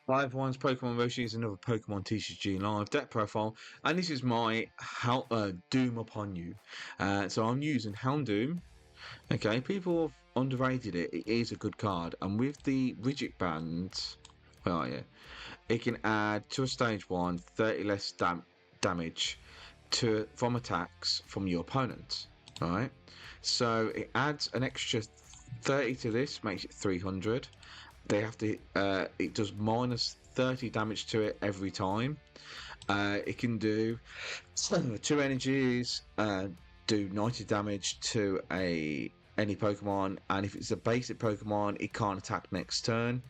Hi everyone, it's Pokemon Roshi is another Pokemon TCG live deck profile, and this is my Doom upon you. So I'm using Houndoom. Okay, people have underrated it. It is a good card, and with the Rigid Band, where are you? It can add to a stage 1 30 less damage from attacks from your opponent. All right, so it adds an extra 30 to this, makes it 300. They have to. It does minus 30 damage to it every time. It can do 2 energies, do 90 damage to any Pokemon, and if it's a basic Pokemon, it can't attack next turn.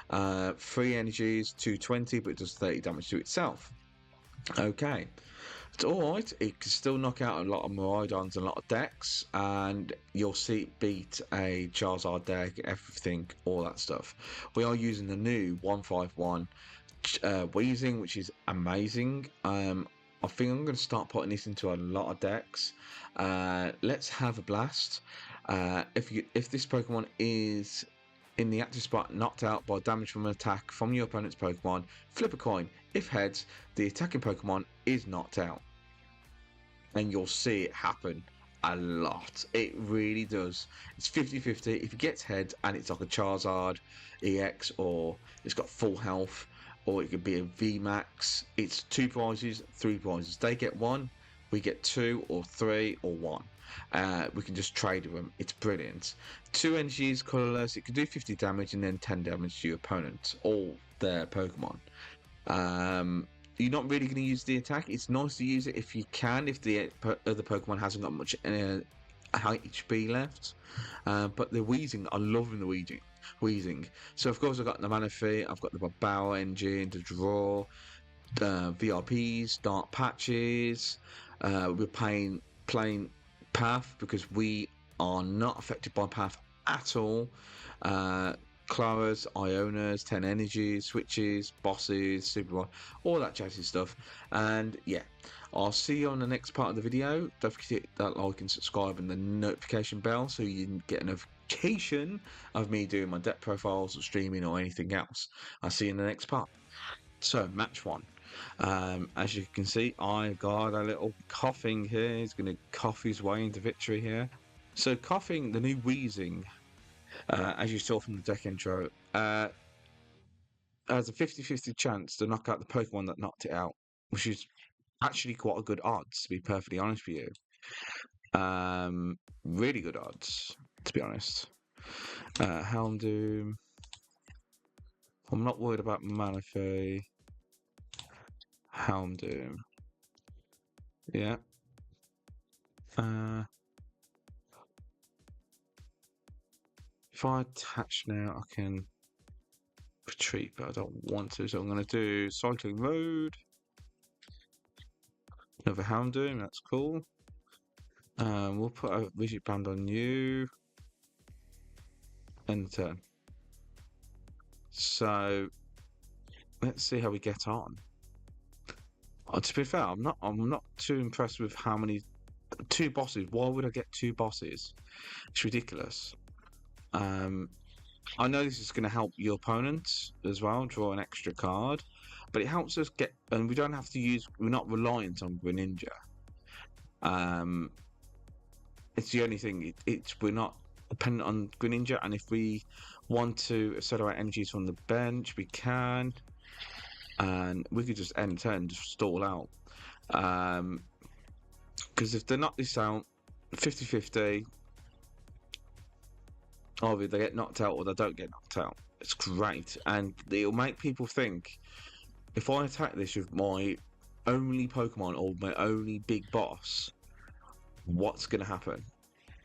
3 energies, 220, but it does 30 damage to itself. Okay. It's alright, it can still knock out a lot of Miraidons and a lot of decks, and you'll see it beat a Charizard deck, everything, all that stuff. We are using the new 151 Weezing, which is amazing. I think I'm going to start putting this into a lot of decks. Let's have a blast. If this Pokemon is in the active spot knocked out by damage from an attack from your opponent's Pokemon, flip a coin. If heads, the attacking Pokemon is knocked out. And you'll see it happen a lot. It really does. It's 50-50. If it gets heads and it's like a Charizard EX, or it's got full health, or it could be a VMAX, it's 2 prizes, 3 prizes. They get 1, we get 2 or 3 or 1. We can just trade with them. It's brilliant. 2 energies, colorless. It can do 50 damage and then 10 damage to your opponent, all their Pokemon. You're not really going to use the attack. It's nice to use it if you can, if the other Pokemon hasn't got much HP left. But the Weezing, I'm loving the Weezing. So of course I've got the Manaphy, I've got the Bibarel engine, the draw, the VIPs, Dark Patches. We're playing Path because we are not affected by Path at all. Klara's, Iono's, 10 energies, switches, bosses, super, all that jazzy stuff. And yeah, I'll see you on the next part of the video. Don't forget to hit that like and subscribe and the notification bell so you can get a notification of me doing my deck profiles or streaming or anything else. I'll see you in the next part. So, match 1. As you can see, I got a little Koffing here. He's going to cough his way into victory here. So, Koffing, the new Weezing, as you saw from the deck intro, has a 50-50 chance to knock out the Pokemon that knocked it out, which is actually quite a good odds, to be perfectly honest with you. Really good odds, to be honest. Houndoom. I'm not worried about Manaphy. Houndoom. Yeah. If I attach now, I can retreat, but I don't want to, so I'm going to do cycling mode. Another Houndoom, that's cool. We'll put a Rigid Band on you. End turn. So let's see how we get on. To be fair, I'm not too impressed with how many 2 bosses. Why would I get 2 bosses? It's ridiculous. I know this is going to help your opponents as well, draw an extra card, but it helps us get, and we don't have to use. We're not reliant on Greninja. It's the only thing. We're not dependent on Greninja, and if we want to accelerate energies from the bench, we can, and we could just end turn, just stall out. Because if they knock this out, 50-50. Either they get knocked out or they don't get knocked out. It's great, and it'll make people think, if I attack this with my only Pokemon or my only big boss, what's going to happen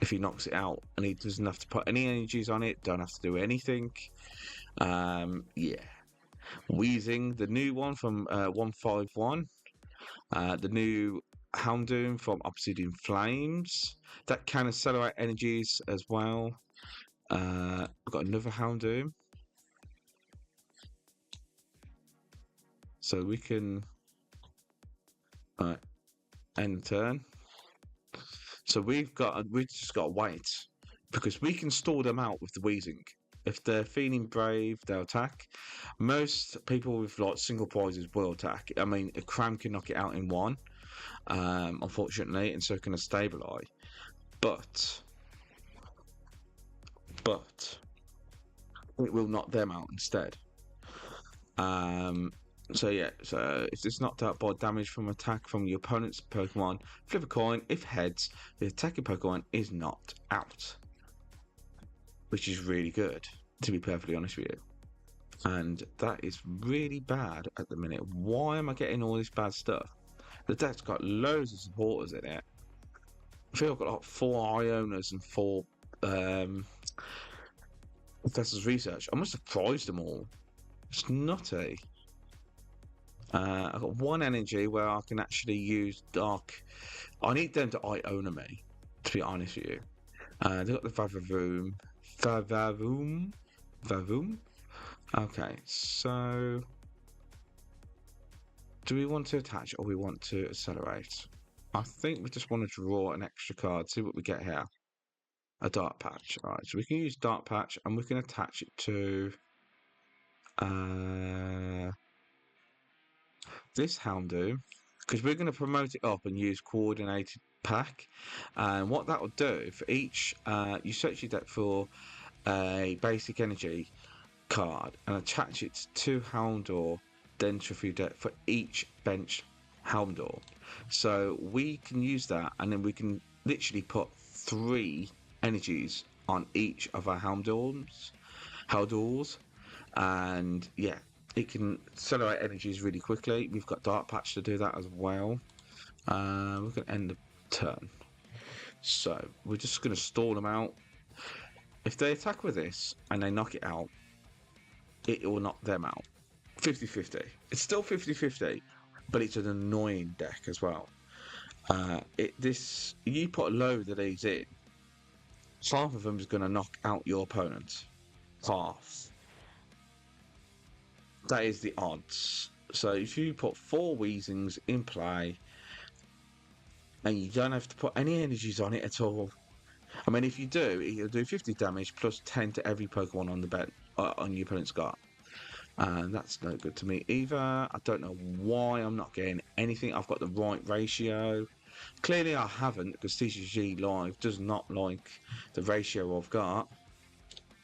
if he knocks it out? And he doesn't have to put any energies on it, don't have to do anything. Yeah. Weezing, the new one from 151, the new Houndoom from Obsidian Flames, that can accelerate energies as well. I've got another Houndoom, so we can end turn. So we've just got to wait, because we can stall them out with the Weezing. If they're feeling brave, they'll attack. Most people with like single prizes will attack. I mean, a cram can knock it out in one, unfortunately, and so can a stabilize. But it will knock them out instead. So yeah, so if it's knocked out by damage from attack from your opponent's Pokemon, flip a coin. If heads, the attacking Pokemon is knocked out, which is really good, to be perfectly honest with you. And that is really bad at the minute. Why am I getting all this bad stuff? The deck's got loads of supporters in it. I feel I've got like 4 Ionas and 4 Professor's Research. I must have prized them all. It's nutty. I've got 1 energy where I can actually use Dark. I need them to Iono me, to be honest with you. They've got the Vavoom. Okay, so do we want to attach or we want to accelerate? I think we just want to draw an extra card, see what we get here. A Dark Patch. Alright, so we can use Dark Patch and we can attach it to this Houndoom, because we're going to promote it up and use Coordinated Pack. And what that will do, for each, you search your deck for a basic energy card and attach it to Houndour, then shuffle your deck for each bench Houndour. So we can use that, and then we can literally put 3 energies on each of our Houndours, and yeah, it can accelerate energies really quickly. We've got Dark Patch to do that as well. We're going to end the turn, so we're just going to stall them out. If they attack with this and they knock it out, it will knock them out. 50-50. It's still 50-50, but it's an annoying deck as well. You put a load of these in, half of them is going to knock out your opponent. Half. That is the odds. So if you put 4 Weezings in play, and you don't have to put any energies on it at all. I mean, if you do, it'll do 50 damage plus 10 to every Pokemon on the bet on your opponent's guard. And that's no good to me either. I don't know why I'm not getting anything. I've got the right ratio. Clearly I haven't, because TCG Live does not like the ratio I've got.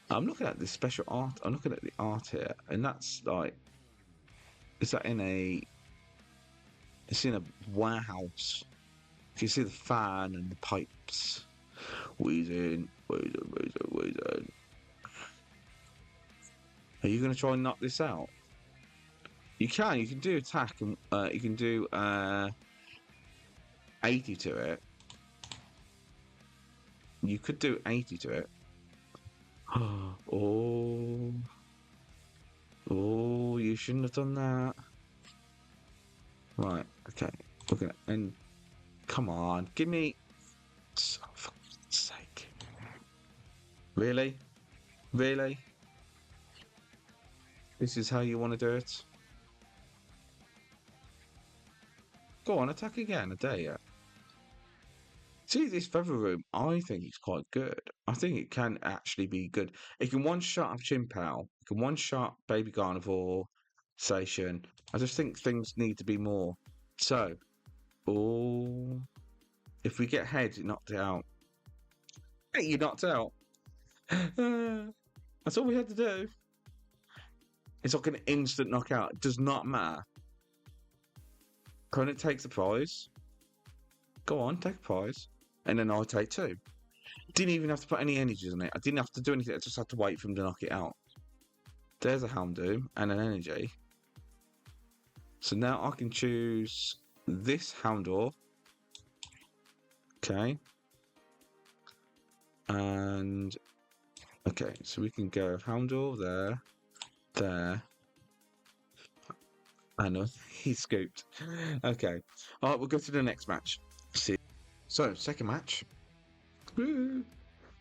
I'm looking at this special art. I'm looking at the art here, and that's like, is that in a? It's in a warehouse. You can see the fan and the pipes. Weezing. Are you going to try and knock this out? You can do attack, and you can do 80 to it. You could do 80 to it. Oh, you shouldn't have done that. Right, okay. We're gonna end. Come on, give me. Oh, for God's sake. Really? Really? This is how you want to do it? Go on, attack again, I dare you. See, this Feather Room, I think it's quite good. I think it can actually be good. It can one-shot a Chimpal. It can one-shot Baby Gardevoir Station. I just think things need to be more. So, if we get head, it knocked it out. Hey, you knocked out. That's all we had to do. It's like an instant knockout. It does not matter. Opponent takes the prize. Go on, take a prize. And then I'll take 2. Didn't even have to put any energies on it. I didn't have to do anything. I just had to wait for him to knock it out. There's a Houndoom and an energy. So now I can choose this Houndour. Okay. And okay, so we can go Houndour there. I know, he scooped. Okay. Alright, we'll go to the next match. See. So, second match. Woo.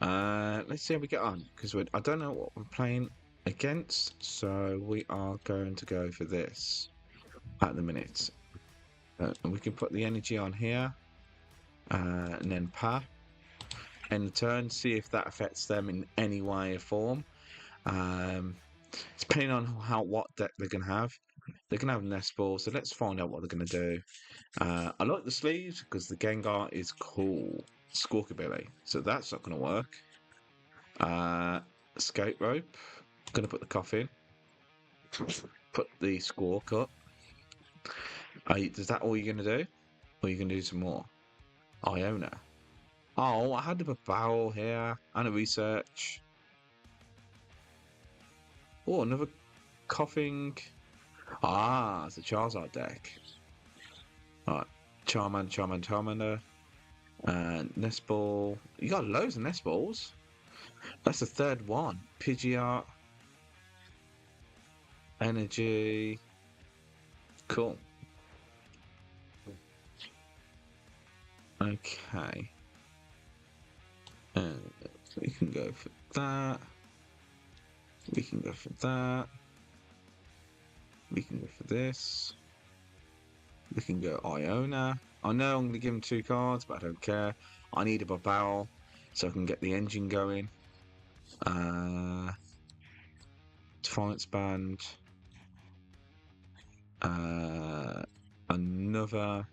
Let's see how we get on, because I don't know what we're playing against, so we are going to go for this at the minute. And we can put the energy on here, and then Pa. End the turn, see if that affects them in any way or form. Depending on what deck they're gonna have. They're gonna have Nest Ball, so let's find out what they're gonna do. I like the sleeves because the Gengar is cool. Squawkabilly, so that's not gonna work. Skate rope. Gonna put the Koffing. Put the Squawk up. Is that all you're gonna do? Or are you gonna do some more? Iono. Oh, I had to put Bibarel here and a research. Oh, another Koffing. Ah, it's a Charizard deck. Alright, Charmander. And Nest Ball. You got loads of Nest Balls. That's the third one. Pidgeot. Energy. Cool. Okay. We can go for that. We can go for that. We can go for this. We can go Iono. I know I'm going to give him 2 cards, but I don't care. I need a Bibarel so I can get the engine going. Defiance Band. Another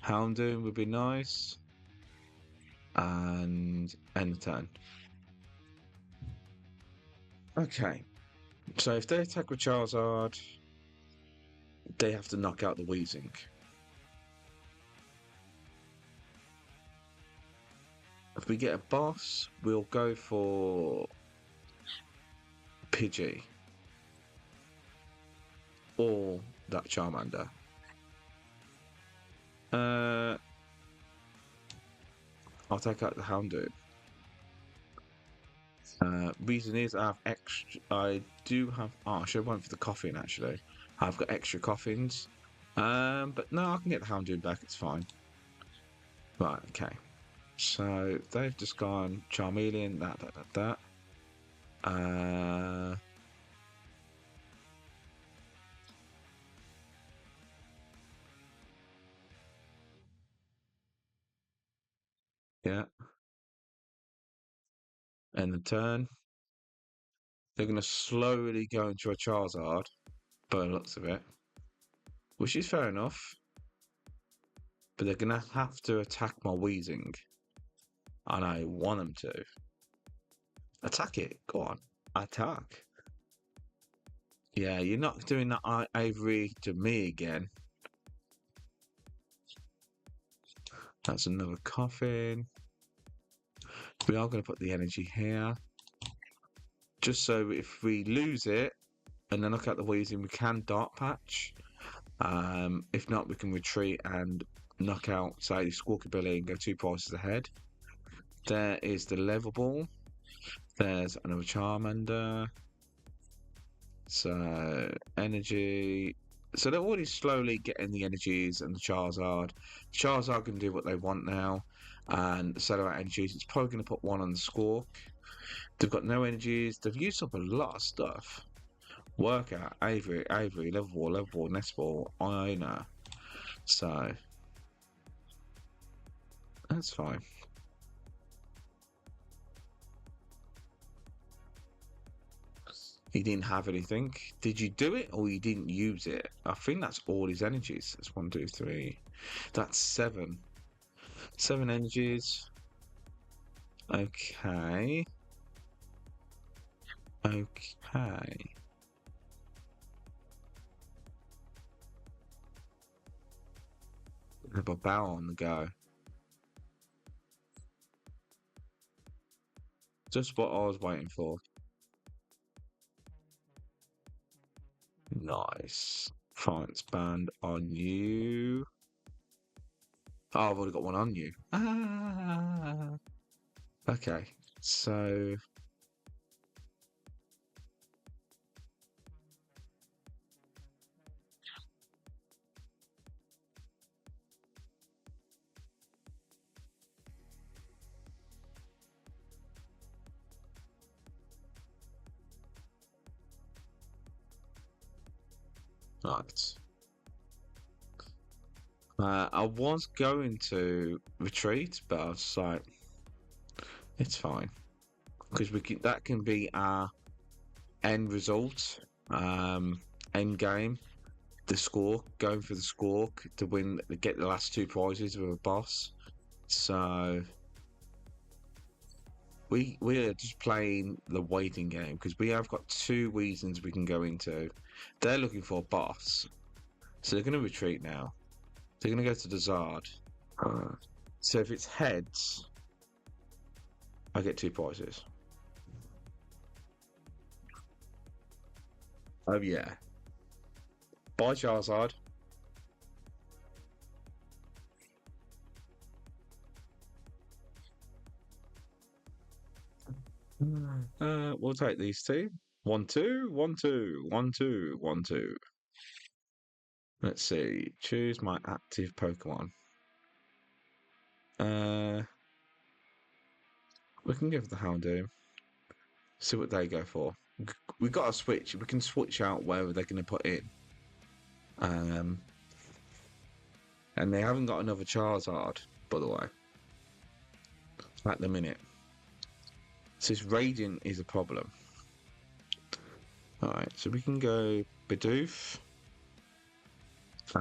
Houndoom would be nice. And end the turn. Okay. So if they attack with Charizard, they have to knock out the Weezing. If we get a boss, we'll go for Pidgey. Or that Charmander. I'll take out the Houndoom. Reason is I have extra. I do have. Oh, I should have went for the Koffing actually. I've got extra Koffings. But no, I can get the Houndoom back. It's fine. Right. Okay. So they've just gone Charmeleon. That. Yeah. End the turn. They're going to slowly go into a Charizard, by the looks of it. Which is fair enough. But they're going to have to attack my Weezing. And I want them to. Attack it. Go on. Attack. Yeah, you're not doing that Avery to me again. That's another Koffing. We are going to put the energy here. Just so if we lose it and then knock out the Weezing, we can Dark Patch. If not, we can retreat and knock out, say, Squawkabilly and go 2 prices ahead. There is the Level Ball. There's another Charmander. So, energy. So they're already slowly getting the energies and the Charizard. Charizard can do what they want now. And set out energies. It's probably going to put 1 on the Squawk. They've got no energies. They've used up a lot of stuff. Workout, Avery, Level Ball, Nest Ball, Iono. So that's fine. He didn't have anything. Did you do it or you didn't use it? I think that's all his energies. That's 1, 2, 3. That's 7. 7 energies. Okay. Okay. Have a bow on the go. Just what I was waiting for. Nice. Defiance Band on you. Oh, I've already got 1 on you. Ah. Okay, so right. I was going to retreat, but I was like, it's fine because that can be our end result, end game, the score, going for the score to win, get the last 2 prizes with a boss. So we are just playing the waiting game because we have got 2 Weezings we can go into. They're looking for a boss, so they're going to retreat now. They're going to go to the Zard. So if it's heads, I get 2 prizes. Oh yeah. Bye Charizard. We'll take these 2. 1, 2, 1, 2, 1, 2, 1, 2. Let's see. Choose my active Pokemon. We can give the Houndoom. See what they go for. We've got a switch. We can switch out wherever they're going to put in. And they haven't got another Charizard, by the way, at the minute. So this Radiant is a problem. Alright, so we can go Bidoof. If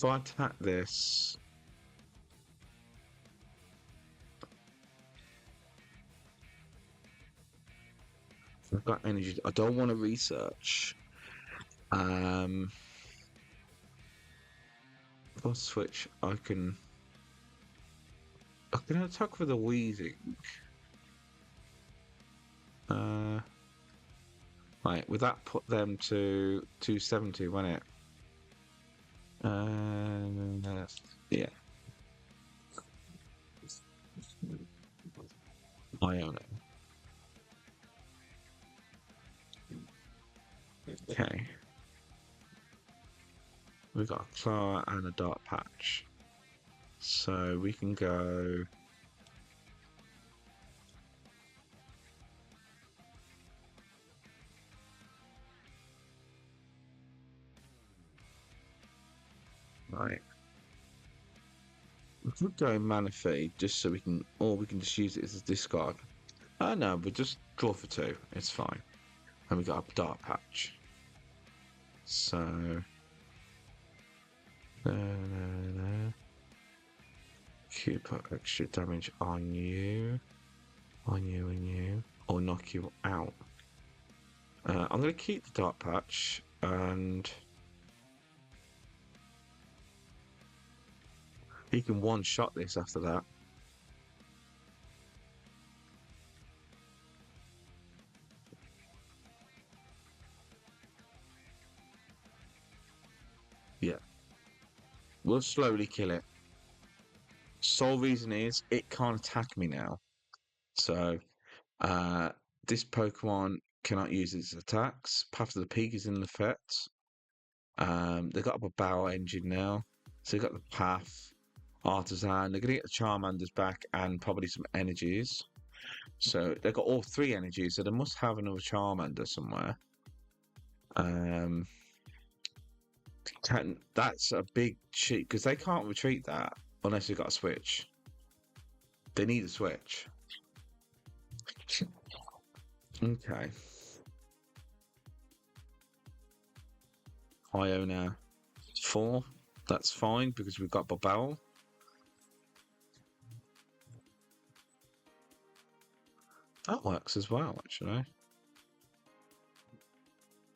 I attack this, I've got energy. I don't want to research. If I switch, I can attack with a Weezing. Right, would that put them to 270, won't it? Yeah. Iono. Okay. We've got a Klara and a Dark Patch. So we can go... Right. We could go Manaphy just so we can... Or we can just use it as a discard. Oh no, we'll just draw for 2. It's fine. And we got a Dark Patch. So... No. Put extra damage on you. On you. Or knock you out. I'm going to keep the Dark Patch and... He can one-shot this after that. Yeah. We'll slowly kill it. Sole reason is it can't attack me now. So this Pokemon cannot use its attacks. Path to the Peak is in effect. They've got a Bibarel engine now. So they've got the Path, Artisan. They're going to get the Charmanders back and probably some energies. So they've got all 3 energies. So they must have another Charmander somewhere. That's a big cheat because they can't retreat that unless they've got a switch. They need a switch. Okay. Iono 4. That's fine because we've got Bibarel. That works as well, actually.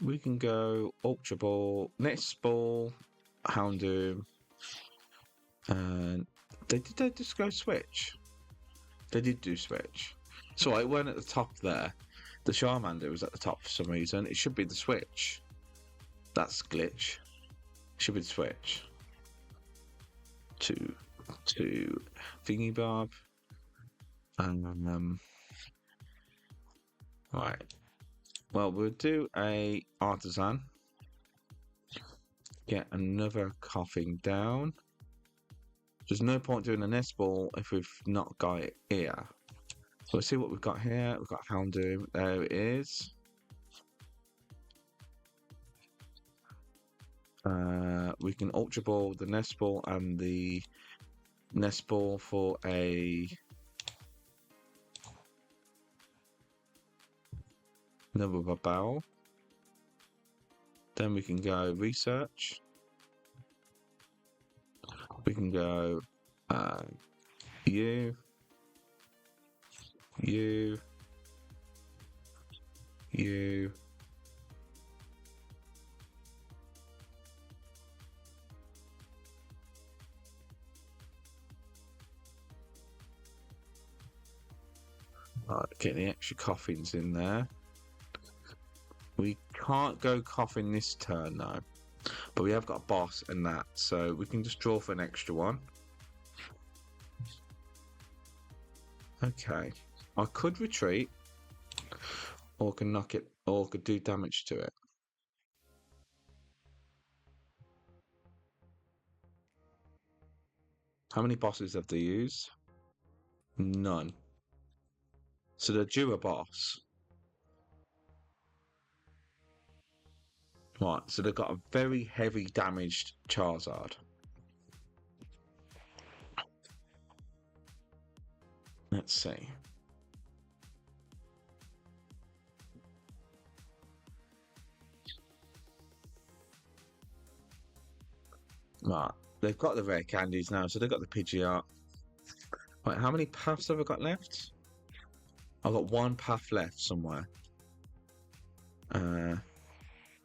We can go Ultra Ball, Nest Ball, Houndoom, and they just go Switch. They did do Switch. So it went at the top there. The Charmander was at the top for some reason. It should be the Switch. That's glitch. It should be the Switch. To Thingy Barb. And right. Well, we'll do a Artisan. Get another Koffing down. There's no point doing a Nest Ball if we've not got it here. So let's see what we've got here. We've got Houndoom. There it is. We can Ultra Ball the Nest Ball and the Nest Ball for a Another Bibarel. Then we can go research. We can go you. Get the extra coffins in there. We can't go coffin this turn though, but we have got a boss and that, so we can just draw for an extra one. Okay, I could retreat, or can knock it, or could do damage to it. How many bosses have they used? None. So they're due a boss. Right, so they've got a very heavy damaged Charizard. Let's see. Right, they've got the rare candies now, so they've got the Pidgeot. Right, how many paths have I got left? I've got one path left somewhere.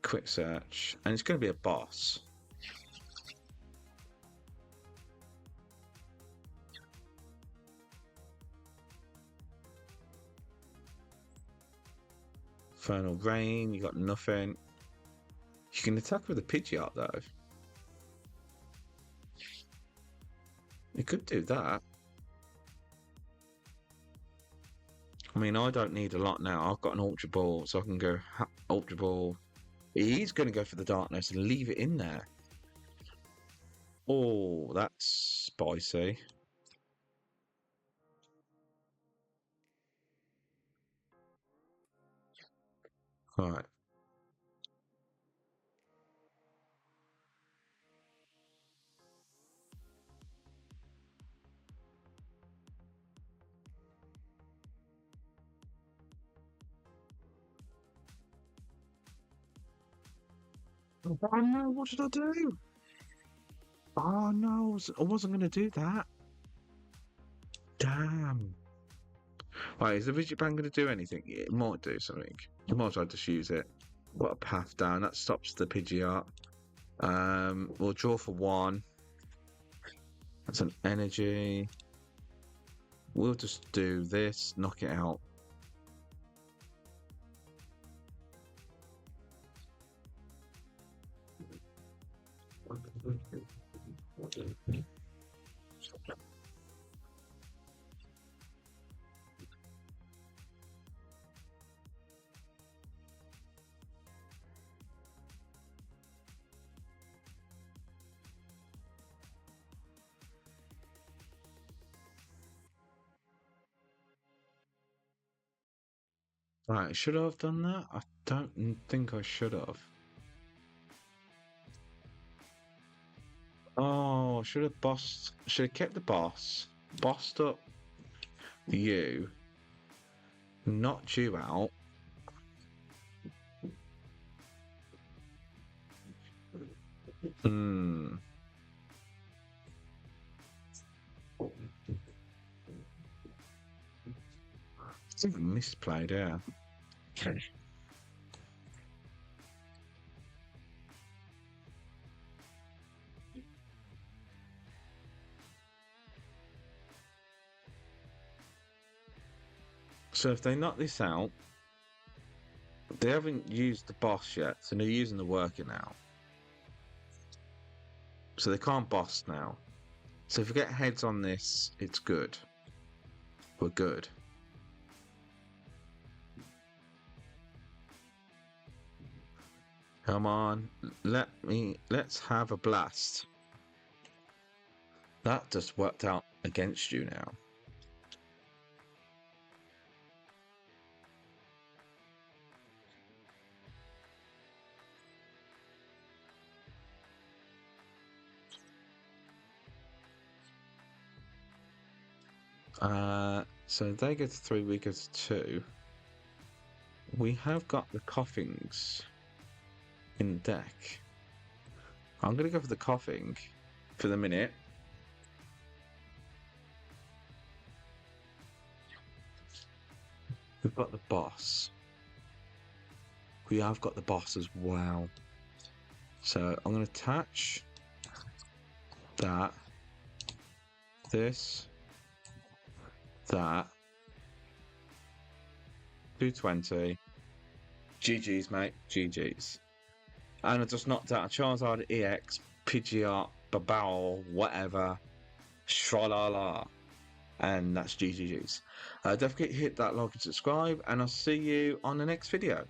Quick search, and it's going to be a boss. Infernal Rain, you got nothing. You can attack with a Pidgeot though. You could do that. I mean, I don't need a lot now. I've got an Ultra Ball, so I can go Ultra Ball. He's going to go for the darkness and leave it in there. Oh, that's spicy. Right. Oh no, what did I do? Oh no, I wasn't going to do that. Damn. Right, is the Rigid Band going to do anything? It might do something. You might as well just use it. Got a path down. That stops the Pidgeot. We'll draw for one. That's an energy. We'll just do this, knock it out. Right, should I have done that? I don't think I should have. Oh, should have kept the boss, bossed up you, knocked you out. Hmm. It's even misplayed, yeah. So if they knock this out, they haven't used the boss yet, so they're using the worker now. So they can't boss now. So if we get heads on this, it's good. We're good. Come on, let's have a blast. That just worked out against you now. So they get 3, we get 2. we have got the Koffings in the deck. I'm going to go for the Koffing for the minute. We've got the boss. We have got the boss as well. So I'm going to attach that, this, that, 220. GG's, mate. GG's. And I just knocked out a Charizard EX, Pidgeot, Bibarel, whatever. Shralala. And that's GG's. Don't forget to hit that like and subscribe, and I'll see you on the next video.